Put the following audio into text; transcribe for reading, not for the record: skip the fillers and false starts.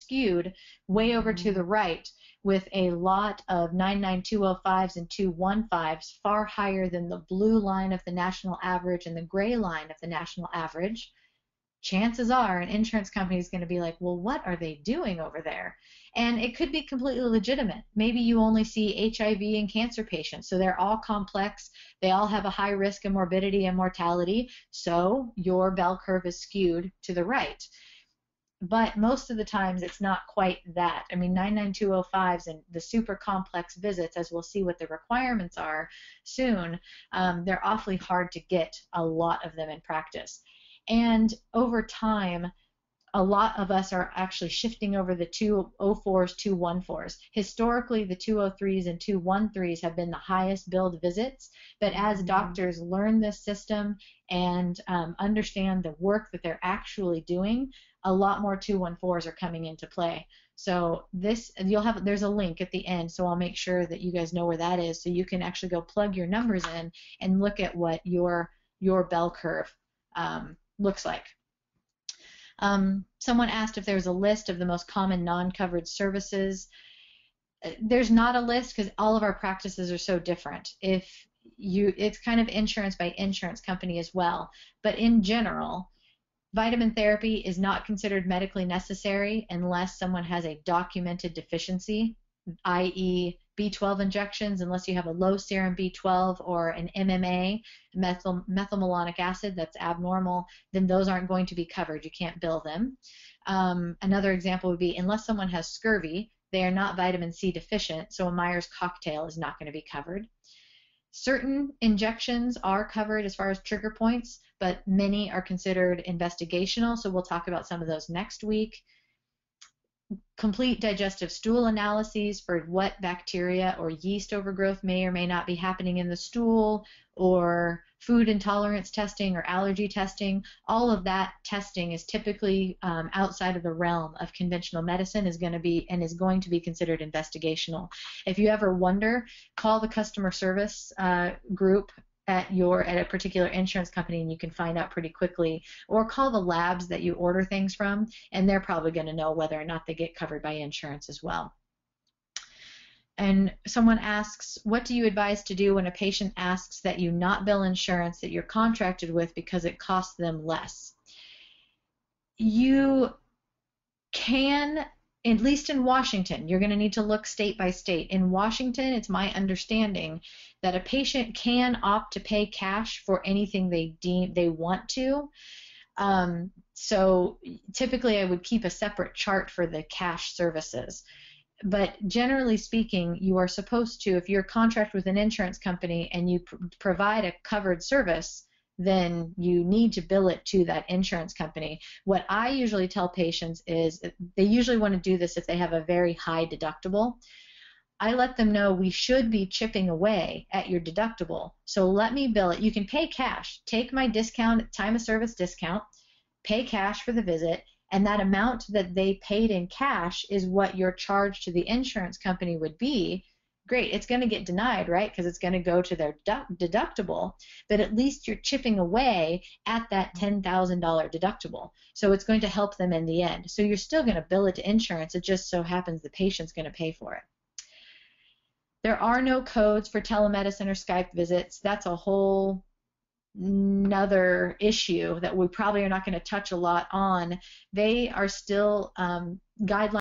skewed way over to the right with a lot of 99205s and 215s, far higher than the blue line of the national average and the gray line of the national average, chances are an insurance company is going to be like, well, what are they doing over there? And it could be completely legitimate. Maybe you only see HIV and cancer patients, so they're all complex. They all have a high risk of morbidity and mortality, so your bell curve is skewed to the right. But most of the times it's not quite that. I mean, 99205s and the super complex visits, as we'll see what the requirements are soon, they're awfully hard to get a lot of them in practice. And over time, a lot of us are actually shifting over the 204s, 214s. Historically, the 203s and 213s have been the highest billed visits, but as doctors learn this system and understand the work that they're actually doing, a lot more 214s are coming into play. So this, there's a link at the end, so I'll make sure that you guys know where that is, so you can actually go plug your numbers in and look at what your bell curve looks like. Someone asked if there's a list of the most common non-covered services. There's not a list because all of our practices are so different. It's kind of insurance by insurance company as well. But in general, vitamin therapy is not considered medically necessary unless someone has a documented deficiency, i.e. B12 injections, unless you have a low serum B12 or an MMA, methylmalonic acid, that's abnormal, then those aren't going to be covered. You can't bill them. Another example would be unless someone has scurvy, they are not vitamin C deficient, so a Myers cocktail is not going to be covered. Certain injections are covered as far as trigger points, but many are considered investigational, so we'll talk about some of those next week. Complete digestive stool analyses for what bacteria or yeast overgrowth may or may not be happening in the stool, or food intolerance testing or allergy testing. All of that testing is typically outside of the realm of conventional medicine, is going to be considered investigational. If you ever wonder, call the customer service group at a particular insurance company, and you can find out pretty quickly, or call the labs that you order things from, and they're probably going to know whether or not they get covered by insurance as well. And someone asks, what do you advise to do when a patient asks that you not bill insurance that you're contracted with because it costs them less? You can, at least in Washington, you're going to need to look state by state. In Washington, it's my understanding that a patient can opt to pay cash for anything they want to. So typically I would keep a separate chart for the cash services. But generally speaking, you are supposed to, if you're contracted with an insurance company and you provide a covered service, then you need to bill it to that insurance company. What I usually tell patients is they usually want to do this if they have a very high deductible. I let them know we should be chipping away at your deductible, so let me bill it. You can pay cash. Take my discount, time of service discount, pay cash for the visit, and that amount that they paid in cash is what your charge to the insurance company would be. Great, it's going to get denied, right, because it's going to go to their deductible, but at least you're chipping away at that $10,000 deductible, so it's going to help them in the end. So you're still going to bill it to insurance, it just so happens the patient's going to pay for it. There are no codes for telemedicine or Skype visits. That's a whole another issue that we probably are not going to touch a lot on. They are still guidelines